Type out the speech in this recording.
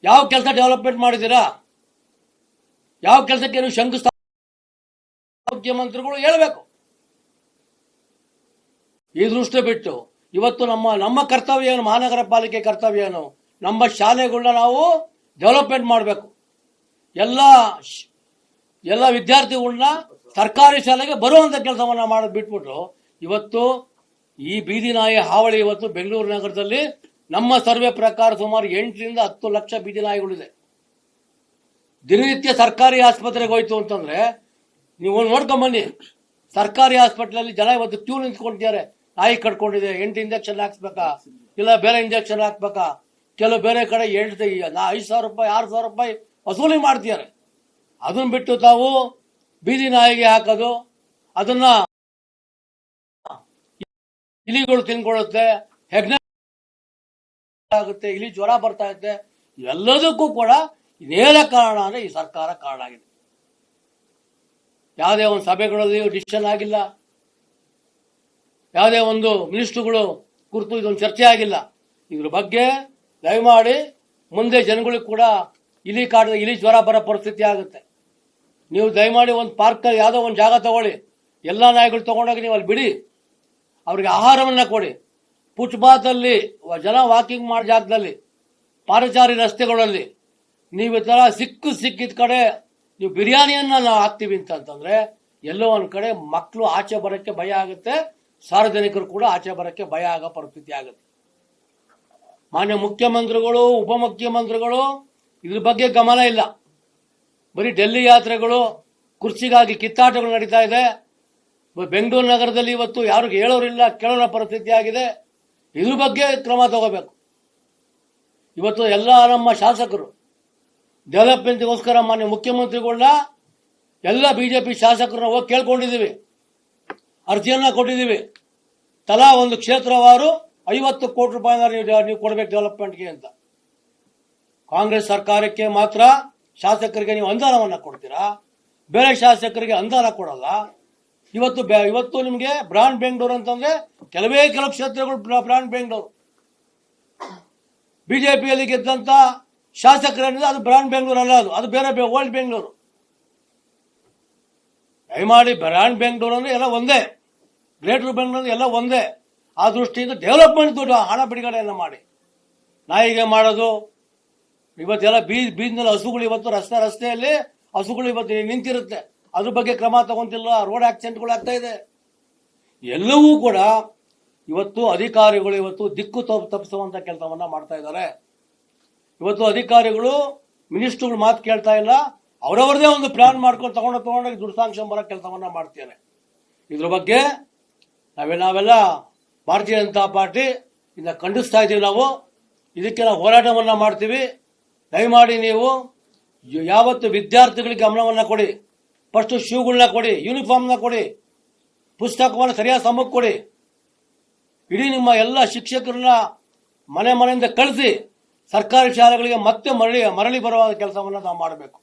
ಯಾವ ಕೆಲಸ ಡೆವಲಪ್ಮೆಂಟ್ ಮಾಡಿದ್ದೀರಾ? ಯಾವ ಕೆಲಸಕ್ಕೆ ನೀವು ಶಂಕುಸ್ಥಾಪನೆ ಮುಖ್ಯಮಂತ್ರಿಗಳು ಹೇಳಬೇಕು. ಈ ದೃಷ್ಟಿ ಬಿಟ್ಟು ಇವತ್ತು ನಮ್ಮ ಕರ್ತವ್ಯ ಏನು, ಮಹಾನಗರ ಪಾಲಿಕೆ ಕರ್ತವ್ಯ ಏನು, ನಮ್ಮ ಶಾಲೆಗಳನ್ನ ನಾವು ಡೆವಲಪ್ಮೆಂಟ್ ಮಾಡಬೇಕು. ಎಲ್ಲ ವಿದ್ಯಾರ್ಥಿಗಳನ್ನ ಸರ್ಕಾರಿ ಶಾಲೆಗೆ ಬರುವಂತ ಕೆಲಸವನ್ನ ಮಾಡೋದು ಬಿಟ್ಬಿಟ್ಟು ಇವತ್ತು ಈ ಬೀದಿ ನಾಯಿ ಹಾವಳಿ ಇವತ್ತು ಬೆಂಗಳೂರು ನಗರದಲ್ಲಿ ನಮ್ಮ ಸರ್ವೆ ಪ್ರಕಾರ ಸುಮಾರು 8 ರಿಂದ 10 ಲಕ್ಷ ಬೀದಿ ನಾಯಿಗಳಿದೆ. ದಿನನಿತ್ಯ ಸರ್ಕಾರಿ ಆಸ್ಪತ್ರೆಗೆ ಹೋಯ್ತು ಅಂತಂದ್ರೆ ನೀವು ನೋಡ್ಕೊಂಬನ್ನಿ, ಸರ್ಕಾರಿ ಹಾಸ್ಪಿಟಲ್ ಜನ ಇವತ್ತು ಕ್ಯೂ ನಿಂತ್ಕೊಂಡಿದ್ದಾರೆ. ನಾಯಿ ಕಟ್ಕೊಂಡಿದೆ, 8 ಇಂಜೆಕ್ಷನ್ ಹಾಕ್ಸ್ಬೇಕಾ, ಇಲ್ಲ ಬೇರೆ ಇಂಜೆಕ್ಷನ್ ಹಾಕ್ಬೇಕಾ, ಕೆಲವು ಬೇರೆ ಕಡೆ 5,000 ರೂಪಾಯಿ 6,000 ರೂಪಾಯಿ ವಸೂಲಿ ಮಾಡ್ತಿದ್ದಾರೆ. ಅದನ್ನ ಬಿಟ್ಟು ತಾವು ಬೀದಿ ನಾಯಿಗೆ ಹಾಕೋದು, ಅದನ್ನ ಇಲಿಗಳು ತಿನ್ಕೊಳ್ಳುತ್ತೆ, ಹೆಗ್ನೆ ಆಗುತ್ತೆ, ಇಲಿ ಜ್ವರ ಬರ್ತಾ ಇರುತ್ತೆ. ಇವೆಲ್ಲದಕ್ಕೂ ಕೂಡ ನೇರ ಕಾರಣ ಅಂದ್ರೆ ಈ ಸರ್ಕಾರ ಕಾರಣ ಆಗಿದೆ. ಯಾವುದೇ ಒಂದು ಸಭೆಗಳಲ್ಲಿ ಡಿಸಿಷನ್ ಆಗಿಲ್ಲ, ಯಾವುದೇ ಒಂದು ಮಿನಿಸ್ಟ್ರುಗಳು ಕುರಿತು ಇದೊಂದು ಚರ್ಚೆ ಆಗಿಲ್ಲ. ಇದ್ರ ಬಗ್ಗೆ ದಯಮಾಡಿ ಮುಂದೆ ಜನಗಳಿಗೆ ಕೂಡ ಇಲಿ ಜ್ವರ ಬರೋ ಪರಿಸ್ಥಿತಿ ಆಗುತ್ತೆ. ನೀವು ದಯಮಾಡಿ ಒಂದು ಪಾರ್ಕ್ ಯಾವುದೋ ಒಂದು ಜಾಗ ತಗೊಳ್ಳಿ, ಎಲ್ಲಾ ನಾಯಿಗಳು ತಗೊಂಡೋಗಿ ನೀವು ಅಲ್ಲಿ ಬಿಡಿ, ಅವ್ರಿಗೆ ಆಹಾರವನ್ನ ಕೊಡಿ. ಫುಟ್ಪಾತ್ ಅಲ್ಲಿ ಜನ ವಾಕಿಂಗ್ ಮಾಡೋ ಜಾಗದಲ್ಲಿ, ಪಾದಚಾರಿ ರಸ್ತೆಗಳಲ್ಲಿ ನೀವು ಈ ತರ ಸಿಕ್ಕಿದ ಕಡೆ ನೀವು ಬಿರಿಯಾನಿಯನ್ನ ನಾವು ಹಾಕ್ತೀವಿ ಅಂತಂದ್ರೆ ಎಲ್ಲೋ ಒಂದ್ ಕಡೆ ಮಕ್ಕಳು ಆಚೆ ಬರಕ್ಕೆ ಭಯ ಆಗುತ್ತೆ, ಸಾರ್ವಜನಿಕರು ಕೂಡ ಆಚೆ ಬರಕ್ಕೆ ಭಯ ಆಗೋ ಪರಿಸ್ಥಿತಿ ಆಗುತ್ತೆ. ಮಾನ್ಯ ಮುಖ್ಯಮಂತ್ರಿಗಳು, ಉಪಮುಖ್ಯಮಂತ್ರಿಗಳು ಇದ್ರ ಬಗ್ಗೆ ಗಮನ ಇಲ್ಲ. ಬರೀ ಡೆಲ್ಲಿ ಯಾತ್ರೆಗಳು, ಕುರ್ಚಿಗಾಗಿ ಕಿತ್ತಾಟಗಳು ನಡೀತಾ ಇದೆ. ಬೆಂಗಳೂರು ನಗರದಲ್ಲಿ ಇವತ್ತು ಯಾರು ಹೇಳೋರಿಲ್ಲ, ಕೇಳೋರ ಪರಿಸ್ಥಿತಿ ಆಗಿದೆ. ಇದ್ರ ಬಗ್ಗೆ ಕ್ರಮ ತಗೋಬೇಕು. ಇವತ್ತು ಎಲ್ಲ ನಮ್ಮ ಶಾಸಕರು ಡೆವಲಪ್ಮೆಂಟ್ಗೋಸ್ಕರ ಮಾನ್ಯ ಮುಖ್ಯಮಂತ್ರಿಗಳನ್ನ ಎಲ್ಲ ಬಿಜೆಪಿ ಶಾಸಕರನ್ನ ಹೋಗಿ ಕೇಳ್ಕೊಂಡಿದ್ದೀವಿ, ಅರ್ಜಿಯನ್ನ ಕೊಟ್ಟಿದ್ದೀವಿ. ತಲಾ ಒಂದು ಕ್ಷೇತ್ರವಾರು 50 ಕೋಟಿ ರೂಪಾಯಿ ನೀವು ಕೊಡಬೇಕು ಡೆವಲಪ್ಮೆಂಟ್ಗೆ ಅಂತ. ಕಾಂಗ್ರೆಸ್ ಸರ್ಕಾರಕ್ಕೆ ಮಾತ್ರ ಶಾಸಕರಿಗೆ ನೀವು ಅನುದಾನವನ್ನ ಕೊಡ್ತೀರಾ, ಬೇರೆ ಶಾಸಕರಿಗೆ ಅನುದಾನ ಕೊಡಲ್ಲ. ಇವತ್ತು ನಿಮಗೆ ಬ್ರಾಂಡ್ ಬೆಂಗಳೂರು ಅಂತಂದ್ರೆ ಕೆಲವು ಕ್ಷೇತ್ರಗಳು ಬ್ರಾಂಡ್ ಬೆಂಗಳೂರು. ಬಿಜೆಪಿಯಲ್ಲಿ ಗೆದ್ದಂತ ಶಾಸಕರೇನಿದೆ ಅದು ಬ್ರಾಂಡ್ ಬೆಂಗಳೂರು ಅಲ್ಲ, ಅದು ಬೇರೆ ಓಲ್ಡ್ ಬೆಂಗಳೂರು. ದಯಮಾಡಿ ಬ್ರಾಂಡ್ ಬೆಂಗಳೂರು ಅಂದ್ರೆ ಎಲ್ಲ ಒಂದೇ, ಗ್ರೇಟರ್ ಬೆಂಗಳೂರು ಎಲ್ಲ ಒಂದೇ. ಆ ದೃಷ್ಟಿಯಿಂದ ಡೆವಲಪ್ಮೆಂಟ್ ದುಡ್ಡು ಹಣ ಬಿಡುಗಡೆಯನ್ನ ಮಾಡಿ. ನಾಯಿಗೆ ಮಾಡೋದು ಇವತ್ತೆಲ್ಲ ಬೀದಿನಲ್ಲಿ ಹಸುಗಳು ಇವತ್ತು ರಸ್ತೆಯಲ್ಲಿ ಹಸುಗಳು ಇವತ್ತು ನಿಂತಿರುತ್ತೆ, ಅದ್ರ ಬಗ್ಗೆ ಕ್ರಮ ತಗೊಂತಿಲ್ಲ. ರೋಡ್ ಆಕ್ಸಿಡೆಂಟ್ಗಳು ಆಗ್ತಾ ಇದೆ. ಎಲ್ಲವೂ ಕೂಡ ಇವತ್ತು ಅಧಿಕಾರಿಗಳು ಇವತ್ತು ದಿಕ್ಕು ತಪ್ಪಿಸುವಂತ ಕೆಲಸವನ್ನ ಮಾಡ್ತಾ ಇದ್ದಾರೆ. ಇವತ್ತು ಅಧಿಕಾರಿಗಳು ಮಿನಿಸ್ಟ್ರುಗಳು ಮಾತು ಕೇಳ್ತಾ ಇಲ್ಲ, ಅವರವರದೇ ಒಂದು ಪ್ಲಾನ್ ಮಾಡ್ಕೊಂಡು ತಗೊಂಡೋಗಿ ದುರ್ಸಾಂಶ ಬರೋ ಕೆಲಸವನ್ನ ಮಾಡ್ತೇನೆ. ಇದ್ರ ಬಗ್ಗೆ ನಾವೆಲ್ಲ ಭಾರತೀಯ ಜನತಾ ಪಾರ್ಟಿ ಇಂದ ಖಂಡಿಸ್ತಾ ಇದ್ದೀವಿ. ಇದಕ್ಕೆ ನಾವು ಹೋರಾಟವನ್ನ ಮಾಡ್ತೀವಿ. ದಯಮಾಡಿ ನೀವು ಯಾವತ್ತು ವಿದ್ಯಾರ್ಥಿಗಳಿಗೆ ಗಮನವನ್ನ ಕೊಡಿ. ಫಸ್ಟ್ ಶೂಗಳನ್ನ ಕೊಡಿ, ಯೂನಿಫಾರ್ಮ್ನ ಕೊಡಿ, ಪುಸ್ತಕವನ್ನು ಸರಿಯಾದ ಸಮಯಕ್ಕೆ ಕೊಡಿ. ಇಡೀ ನಿಮ್ಮ ಎಲ್ಲ ಶಿಕ್ಷಕರನ್ನ ಮನೆಯಿಂದ ಕಳಿಸಿ ಸರ್ಕಾರಿ ಶಾಲೆಗಳಿಗೆ ಮತ್ತೆ ಮರಳಿ ಬರುವ ಕೆಲಸವನ್ನ ನಾವು ಮಾಡಬೇಕು.